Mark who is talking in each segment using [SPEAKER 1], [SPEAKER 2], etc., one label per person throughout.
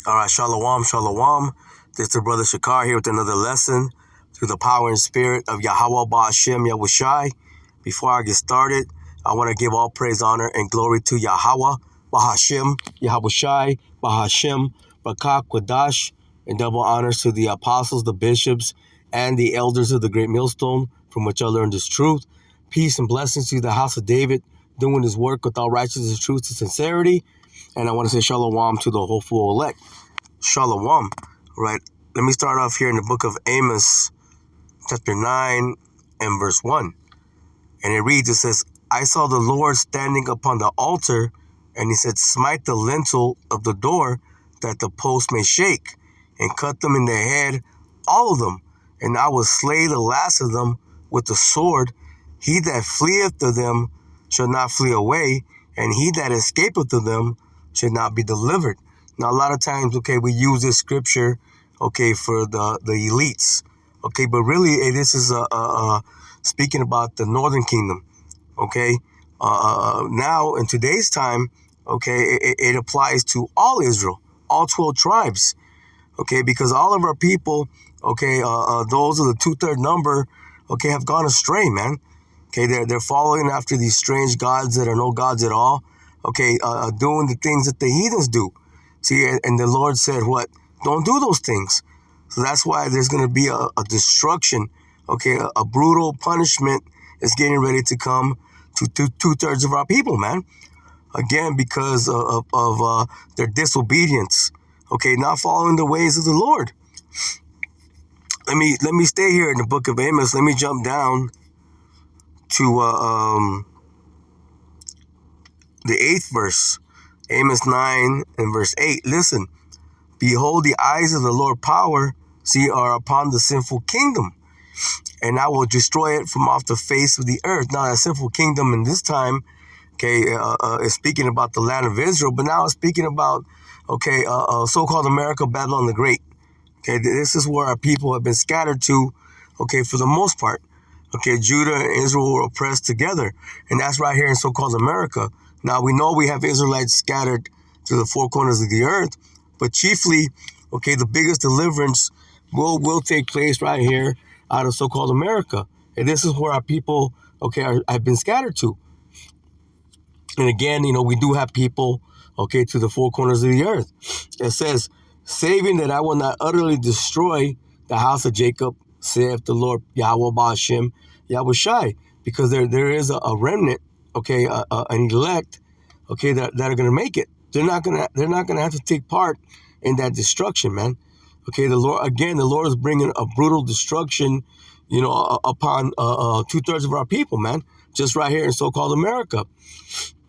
[SPEAKER 1] All right, shalom, shalom. This is the brother Shakar here with another lesson through the power and spirit of Yahweh Ba'ashem Yahushai. Before I get started, I want to give all praise, honor, and glory to Yahweh Ba'ashem Yahushai Ba'ashem Bakak Quadash, and double honors to the apostles, the bishops, and the elders of the great millstone from which I learned this truth. Peace and blessings to the house of David, doing his work with all righteousness, truth, and sincerity. And I want to say shalom to the hopeful elect. Shalom. Right. Let me start off here in the book of Amos, chapter 9 and verse 1. And it reads, it says, I saw the Lord standing upon the altar, and he said, smite the lintel of the door, that the post may shake, and cut them in the head, all of them. And I will slay the last of them with the sword. He that fleeth to them shall not flee away, and he that escapeth to them should not be delivered. Now, a lot of times, okay, we use this scripture, okay, for the elites, okay, but really, this is speaking about the northern kingdom, okay. Now, in today's time, okay, it applies to all Israel, all 12 tribes, okay, because all of our people, okay, those of the 2/3 number, okay, have gone astray, man. Okay, they're following after these strange gods that are no gods at all. Okay, doing the things that the heathens do. See, and the Lord said, what? Don't do those things. So that's why there's going to be a destruction. Okay, a brutal punishment is getting ready to come to 2/3 of our people, man. Again, because of their disobedience. Okay, not following the ways of the Lord. Let me stay here in the book of Amos. Let me jump down to the 8th verse, Amos 9 and verse 8. Listen, behold, the eyes of the Lord power, see, are upon the sinful kingdom, and I will destroy it from off the face of the earth. Now, that sinful kingdom in this time, okay, is speaking about the land of Israel, but now it's speaking about, okay, so-called America, Babylon the Great. Okay, this is where our people have been scattered to, okay, for the most part. Okay, Judah and Israel were oppressed together, and that's right here in so-called America. Now, we know we have Israelites scattered to the four corners of the earth, but chiefly, okay, the biggest deliverance will take place right here out of so-called America. And this is where our people, okay, have been scattered to. And again, you know, we do have people, okay, to the four corners of the earth. It says, saving that I will not utterly destroy the house of Jacob, saith the Lord Yahweh Ba'ashem Yahushai, because there is a remnant, okay, an elect, okay, that are gonna make it. They're not gonna have to take part in that destruction, man. Okay, the Lord is bringing a brutal destruction, you know, upon 2/3 of our people, man. Just right here in so-called America.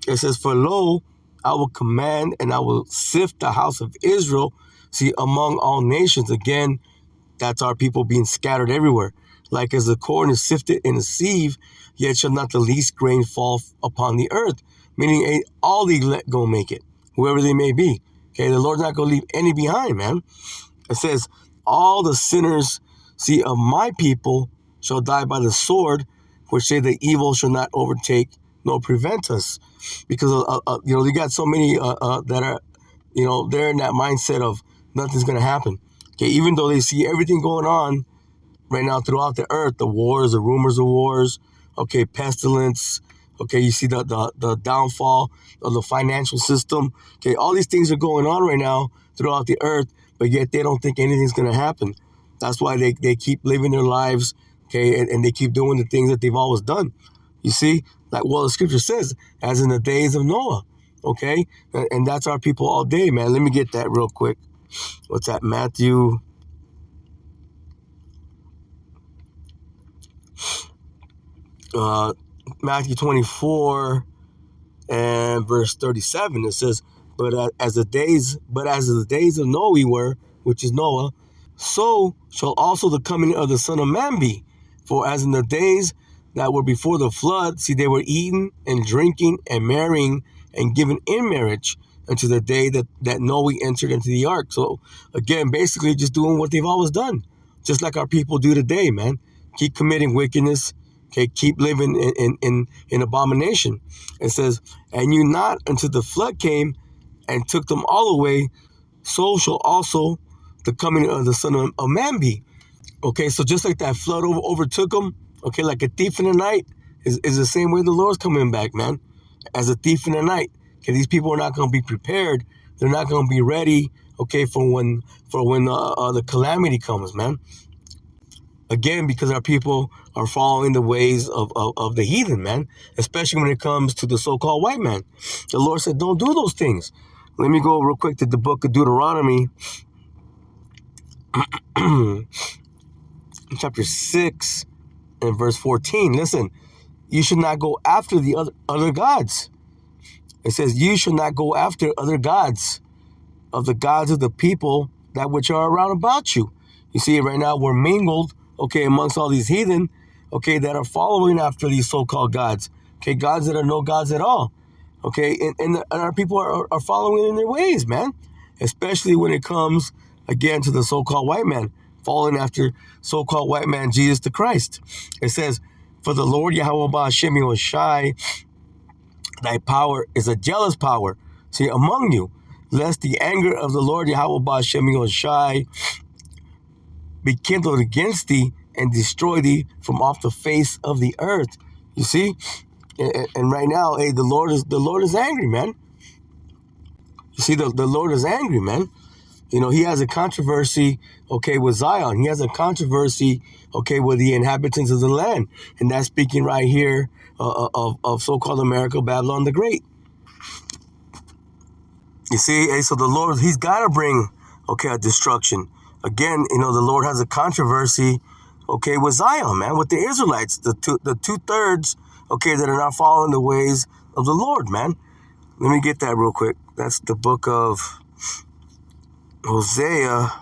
[SPEAKER 1] It says, for lo, I will command and I will sift the house of Israel, see, among all nations. Again, that's our people being scattered everywhere. Like as the corn is sifted in a sieve, yet shall not the least grain fall upon the earth. Meaning all the elect go make it, whoever they may be. Okay, the Lord's not going to leave any behind, man. It says, all the sinners, see, of my people shall die by the sword, which say the evil shall not overtake nor prevent us. Because, you know, you got so many that are, you know, they're in that mindset of nothing's going to happen. Okay, even though they see everything going on right now throughout the earth, the wars, the rumors of wars, okay, pestilence, okay, you see the downfall of the financial system. Okay, all these things are going on right now throughout the earth, but yet they don't think anything's going to happen. That's why they keep living their lives, okay, and they keep doing the things that they've always done. You see, like, well, the scripture says, as in the days of Noah, okay, and that's our people all day, man. Let me get that real quick. What's that? Matthew 24 and verse 37. It says, but as the days of Noah were, which is Noah, so shall also the coming of the Son of Man be. For as in the days that were before the flood, see, they were eating and drinking and marrying and given in marriage until the day that Noah entered into the ark. So again, basically just doing what they've always done, just like our people do today, man. Keep committing wickedness, okay, keep living in abomination. It says, and you not until the flood came and took them all away, so shall also the coming of the Son of Man be. Okay, so just like that flood overtook them, okay, like a thief in the night, is the same way the Lord's coming back, man, as a thief in the night. Okay, these people are not going to be prepared. They're not going to be ready, okay, for when the calamity comes, man. Again, because our people are following the ways of the heathen, man, especially when it comes to the so-called white man. The Lord said, don't do those things. Let me go real quick to the book of Deuteronomy, chapter 6 and verse 14. Listen, you should not go after the other gods. It says, you should not go after other gods of the gods of the people that which are around about you. You see, right now we're mingled, okay, amongst all these heathen, okay, that are following after these so-called gods, okay, gods that are no gods at all, okay, and our people are following in their ways, man, especially when it comes, again, to the so-called white man, following after so-called white man, Jesus the Christ. It says, for the Lord Yahweh Ba'ashem Yoshai, thy power is a jealous power, see, among you, lest the anger of the Lord Yahweh Ba'ashem Yoshai be kindled against thee and destroy thee from off the face of the earth. You see, and right now, hey, the Lord is angry, man. You see, the Lord is angry, man. You know, he has a controversy, okay, with Zion. He has a controversy, okay, with the inhabitants of the land, and that's speaking right here of so-called America, Babylon the Great. You see, hey, so the Lord, he's got to bring, okay, a destruction. Again, you know, the Lord has a controversy, okay, with Zion, man, with the Israelites, the two-thirds, okay, that are not following the ways of the Lord, man. Let me get that real quick. That's the book of Hosea,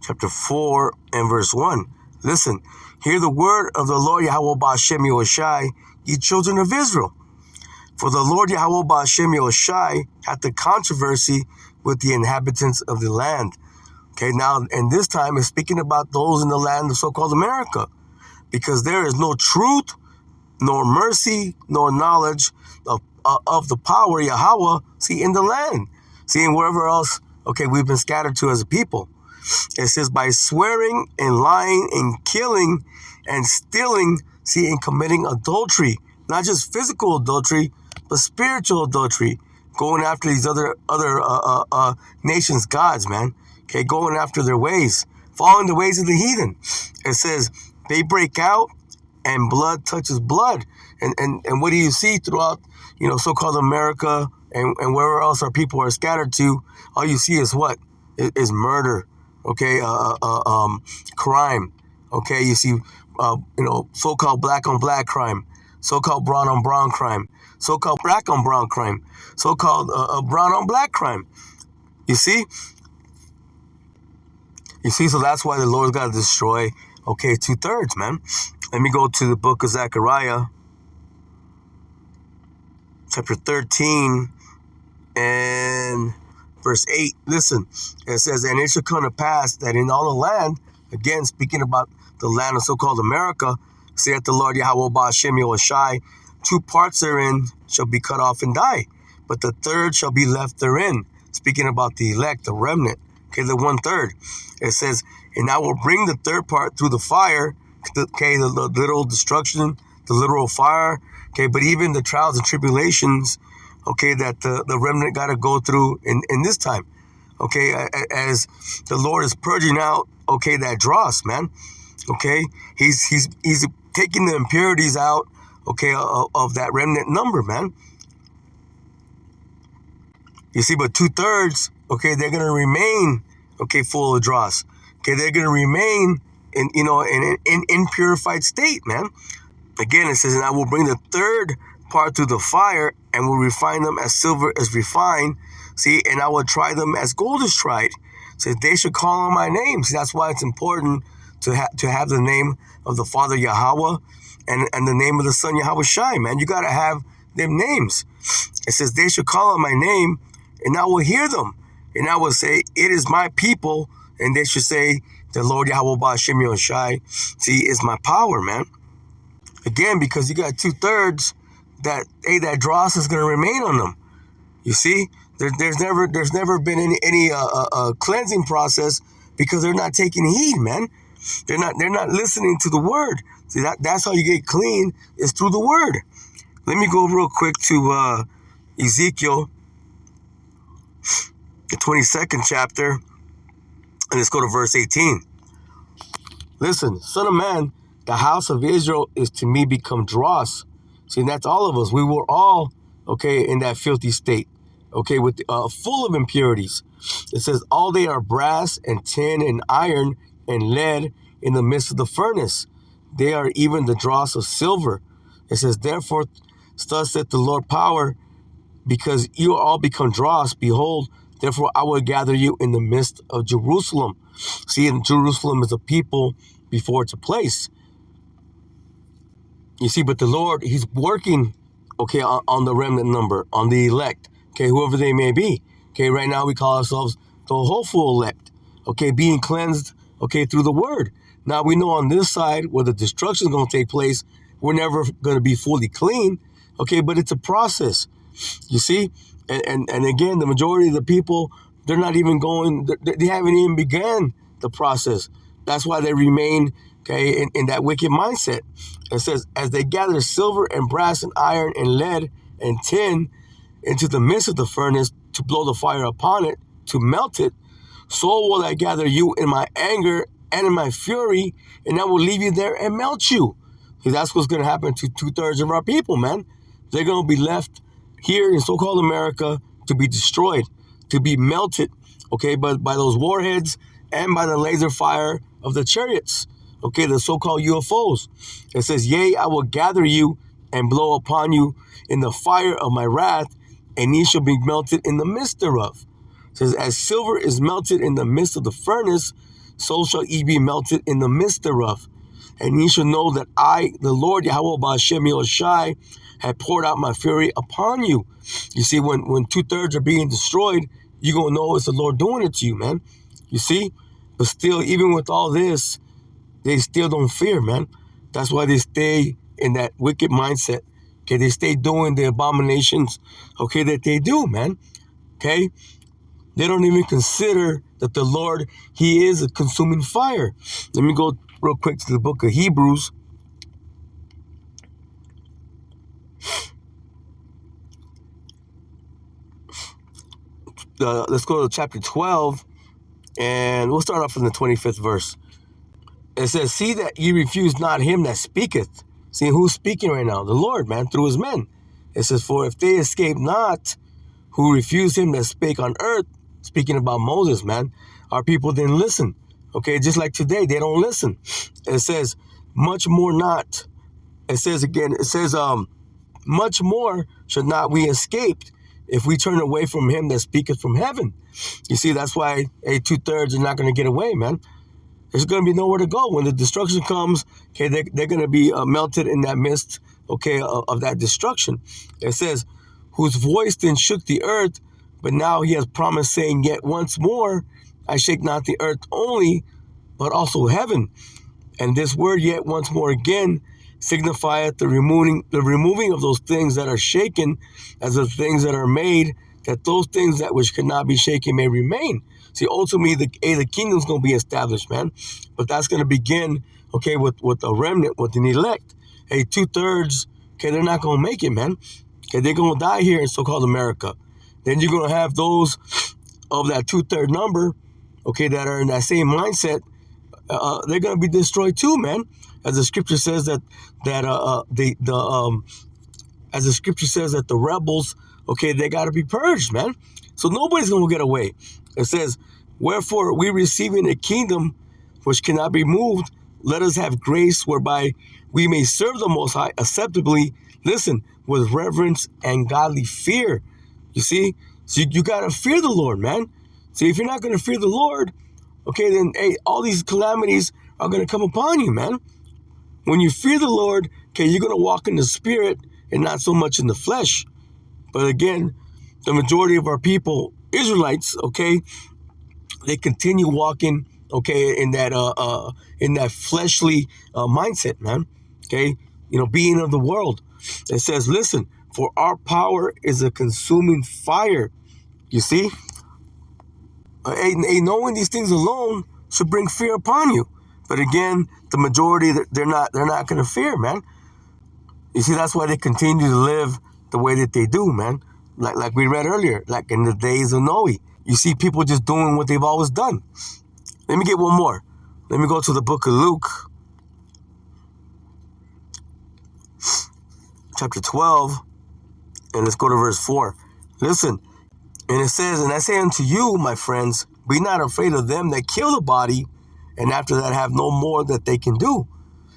[SPEAKER 1] chapter 4 and verse 1. Listen, hear the word of the Lord Yahweh Ba'ashem Yoshai, ye children of Israel. For the Lord Yahweh Ba'ashem Yoshai hath the controversy with the inhabitants of the land. Okay, now, and this time is speaking about those in the land of so-called America, because there is no truth, nor mercy, nor knowledge of the power Yahweh, see, in the land. See, and wherever else, okay, we've been scattered to as a people. It says, by swearing and lying and killing and stealing, see, and committing adultery, not just physical adultery, but spiritual adultery, going after these other nations' gods, man. Okay, going after their ways, following the ways of the heathen. It says they break out and blood touches blood. And what do you see throughout, you know, so-called America and wherever else our people are scattered to? All you see is what? Is murder, okay, crime, okay? You see, you know, so-called black on black crime, so-called brown on brown crime, so-called black on brown crime, so-called brown on black crime. You see? You see, so that's why the Lord's got to destroy, okay, 2/3, man. Let me go to the book of Zechariah, chapter 13 and verse 8. Listen, it says, and it shall come to pass that in all the land, again, speaking about the land of so-called America, saith the Lord Yahweh Ba'ashem Yoshai, 2 parts therein shall be cut off and die, but the third shall be left therein. Speaking about the elect, the remnant, okay, the 1/3. It says, and I will bring the third part through the fire, okay, the literal destruction, the literal fire, okay, but even the trials and tribulations, okay, that the remnant got to go through in this time, okay, as the Lord is purging out, okay, that dross, man, okay, he's taking the impurities out, okay, of that remnant number, man. You see, but 2/3, okay, they're going to remain, okay, full of dross. Okay, they're going to remain in, you know, in an impurified state, man. Again, it says, and I will bring the third part through the fire and will refine them as silver is refined. See, and I will try them as gold is tried. So they should call on my name. See, that's why it's important to have the name of the Father Yahweh and the name of the Son Yahweh Shai, man. You got to have them names. It says they should call on my name and I will hear them. And I will say, it is my people. And they should say, the Lord Yahweh Ba'ashem Yoshai, see, is my power, man. Again, because you got 2/3 that, hey, that dross is going to remain on them. You see? There's never been any cleansing process because they're not taking heed, man. They're not listening to the word. See, that's how you get clean, is through the word. Let me go real quick to Ezekiel, the 22nd chapter, and let's go to verse 18. Listen, son of man, the house of Israel is to me become dross. See, that's all of us. We were all, in that filthy state, with full of impurities. It says, all they are brass and tin and iron and lead in the midst of the furnace. They are even the dross of silver. It says, therefore, thus saith the Lord power, because you all become dross, behold, therefore I will gather you in the midst of Jerusalem. See, and Jerusalem is a people before it's a place. You see, but the Lord, he's working, on the remnant number, on the elect, whoever they may be. Right now we call ourselves the hopeful elect, being cleansed, through the word. Now we know on this side where the destruction is going to take place, we're never going to be fully clean, but it's a process, you see? And again, the majority of the people, they're not even going, they haven't even began the process. That's why they remain, in that wicked mindset. It says, as they gather silver and brass and iron and lead and tin into the midst of the furnace to blow the fire upon it, to melt it, so will I gather you in my anger and in my fury, and I will leave you there and melt you. See, that's what's going to happen to 2/3 of our people, man. They're going to be left here in so-called America to be destroyed, to be melted, but by those warheads and by the laser fire of the chariots, the so-called UFOs. It says, yea, I will gather you and blow upon you in the fire of my wrath, and ye shall be melted in the midst thereof. It says, as silver is melted in the midst of the furnace, so shall ye be melted in the midst thereof. And ye shall know that I, the Lord Yahweh Ba'ashem Yehoshai, have poured out my fury upon you. You see, when 2/3 are being destroyed, you're going to know it's the Lord doing it to you, man. You see? But still, even with all this, they still don't fear, man. That's why they stay in that wicked mindset. They stay doing the abominations, that they do, man. They don't even consider that the Lord, he is a consuming fire. Let me go real quick to the book of Hebrews. Let's go to chapter 12, and we'll start off from the 25th verse. It says, see that ye refuse not him that speaketh. See, who's speaking right now? The Lord, man, through his men. It says, for if they escape not, who refuse him that spake on earth, speaking about Moses, man, our people didn't listen. Just like today, they don't listen. It says, much more not. It says again, much more should not we escape if we turn away from him that speaketh from heaven. You see, that's why 2/3 are not going to get away, man. There's going to be nowhere to go. When the destruction comes, they're going to be melted in that mist, of that destruction. It says, whose voice then shook the earth, but now he has promised, saying, yet once more I shake not the earth only, but also heaven. And this word, yet once more again, signifieth the removing of those things that are shaken, as the things that are made, that those things that which cannot be shaken may remain. See, ultimately, the kingdom's going to be established, man. But that's going to begin, with a remnant, with an elect. 2/3, they're not going to make it, man. They're going to die here in so-called America. Then you're going to have those of that 2/3 number, that are in that same mindset. They're going to be destroyed too, man. As the scripture says that as the scripture says that the rebels, they got to be purged, man. So nobody's going to get away. It says, wherefore we receiving a kingdom which cannot be moved, let us have grace whereby we may serve the Most High acceptably, listen, with reverence and godly fear. You see? So you got to fear the Lord, man. See, if you're not going to fear the Lord, then, all these calamities are going to come upon you, man. When you fear the Lord, you're going to walk in the spirit and not so much in the flesh. But again, the majority of our people, Israelites, they continue walking, in that fleshly mindset, man. Being of the world. It says, listen, for our power is a consuming fire. You see? Knowing these things alone should bring fear upon you. But again, the majority, they're not going to fear, man. You see, that's why they continue to live the way that they do, man. Like we read earlier, like in the days of Noe. You see people just doing what they've always done. Let me get one more. Let me go to the book of Luke, chapter 12, and let's go to verse 4. Listen, and it says, and I say unto you, my friends, be not afraid of them that kill the body, and after that have no more that they can do.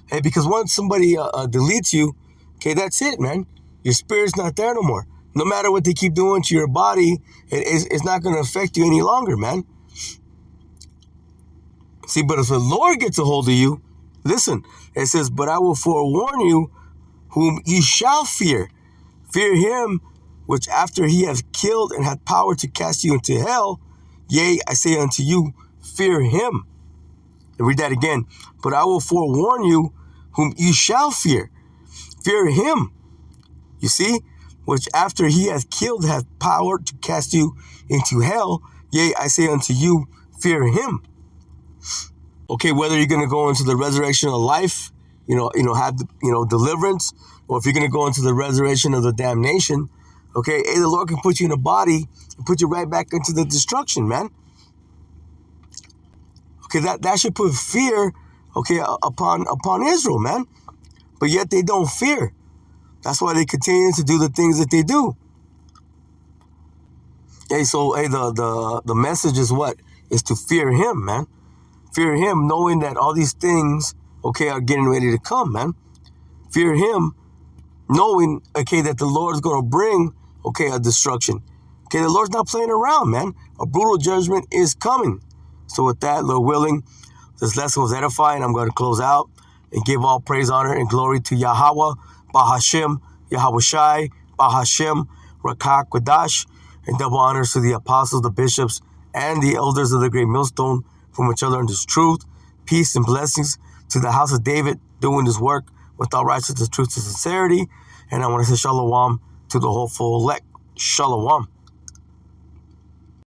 [SPEAKER 1] Hey, because once somebody deletes you, okay, that's it, man. Your spirit's not there no more. No matter what they keep doing to your body, it's not going to affect you any longer, man. See, but if the Lord gets a hold of you, listen, it says, but I will forewarn you whom ye shall fear. Fear him which after he hath killed and hath power to cast you into hell. Yea, I say unto you, fear him. And read that again. But I will forewarn you whom ye shall fear. Fear him. You see? Which after he hath killed hath power to cast you into hell. Yea, I say unto you, fear him. Okay, whether you're going to go into the resurrection of life, have deliverance, or if you're going to go into the resurrection of the damnation, okay, the Lord can put you in a body and put you right back into the destruction, man. Okay, that should put fear, okay, upon Israel, man. But yet they don't fear. That's why they continue to do the things that they do. Hey, so the message is what? Is to fear him, man. Fear him, knowing that all these things, okay, are getting ready to come, man. Fear him, knowing, okay, that the Lord's going to bring, okay, a destruction. Okay, the Lord's not playing around, man. A brutal judgment is coming. So with that, Lord willing, this lesson was edifying. I'm going to close out and give all praise, honor, and glory to Yahweh, Bahashem, Yahweh Shai, Bahashem, Rakak, Quadash, and double honors to the apostles, the bishops, and the elders of the great millstone, from which other unto truth, peace and blessings to the house of David, doing his work with all righteousness, truth, and sincerity. And I want to say shalom to the whole full elect. Shalom.